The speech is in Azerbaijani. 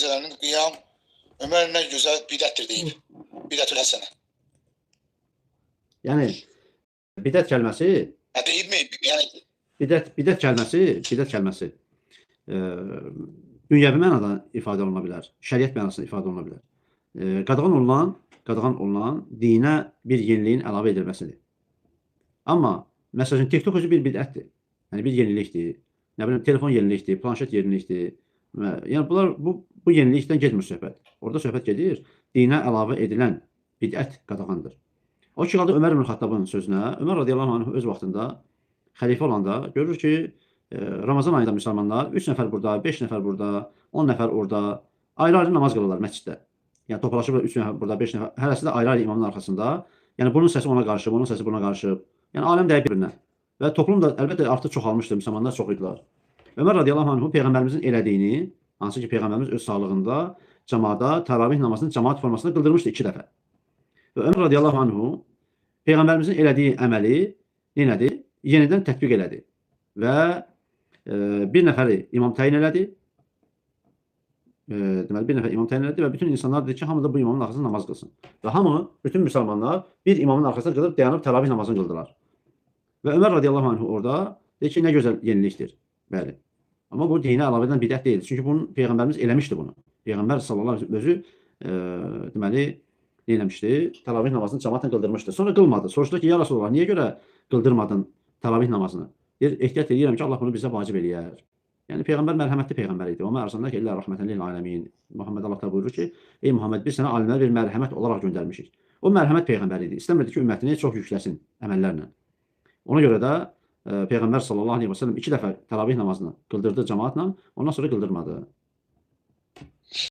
gecələrinin qiyam Ömər nə gözəl bidətdir deyib. Bidətül həsənə. Yəni bidət kəlməsi deyibmi? Yəni bidət kəlməsi dünyəvi mənada ifadə oluna bilər, şəriət mənasında ifadə oluna bilər. Qadağan olunan dinə bir yeniliyin əlavə edilməsidir. Amma məsələn TikTok özü bir bidətdir. Yəni bir yenilikdir. Nə bilim telefon yenilikdir, planşet yenilikdir. Yəni bunlar bu yenilikdən getmir söhbət. Orada söhbət gedir dinə əlavə edilən bidət qadağandır. O ki qaldı Ömər ibn Xattabın sözünə. Ömər radiyallahu anh öz vaxtında xəlifə olanda görür ki, Ramazan ayında müsəlmanlar 3 nəfər burada, 5 nəfər burada, 10 nəfər orada ayrı-ayrı namaz qılırlar məsciddə. Yəni toplaşıblar 3 nəfər burada, 5 nəfər, hərəsi də ayrı-ayrı imamın arxasında. Yəni bunun səsi ona qarışıb, onun səsi buna qarışıb. Yəni aləm dəyib bir-birinə. Və toplum da əlbəttə artıq çoxalmışdı, müsəlmanlar çox idilər. Ömər radiyallahu anh peyğəmbərimizin elədiyini, hansı ki peyğəmbərimiz öz sağlığında cəmaata təravih namazını cəmaat formasında qıldırmışdı 2 dəfə. Və Ömər radiyallahu anh peyğəmbərimizin elədiyi əməli nədir? Yenidən tətbiq elədi və bir nəfəri imam təyin elədi. Deməli bir nəfər imam təyin elədi və bütün insanlar dedi ki, hamı da bu imamın arxasında namaz qılsın. Və hamı, bütün müsəlmanlar bir imamın arxasında qılıb dayanıb təravih namazını qıldılar. Və Ömər radiyallahu anh orada dedi ki, nə gözəl yenilikdir. Bəli. Amma bu dinə əlavə edən bidət deyil. Çünki bunu peyğəmbərimiz eləmişdi bunu. Peyğəmbər sallallahu əleyhi və səlləm özü deməli nə eləmişdi? Təravih namazını cəmaatla qıldırmışdı. Sonra qılmadı. Soruşdu ki, ya Rasulullah, niyə görə qıldırmadın təravih namazını? Deyir, ehtiyat edirəm ki, Allah bunu bizə vacib eləyər. Yəni peyğəmbər mərhəmətli peyğəmbər idi. O arasında ki, illə rəhmətən lil aləmin. Muhammed Allah da buyurur ki, ey Muhammed, biz sənə alimlərə bir mərhəmət olaraq göndərmişik. O mərhəmət peyğəmbər idi. İstəmirdi ki, ümmətini çox yükləsin əməllərlə. Ona görə də Peyğəmbər sallallahu aleyhi və səlləm 2 dəfə təravih namazını qıldırdı cəmaatla, ondan sonra qıldırmadı.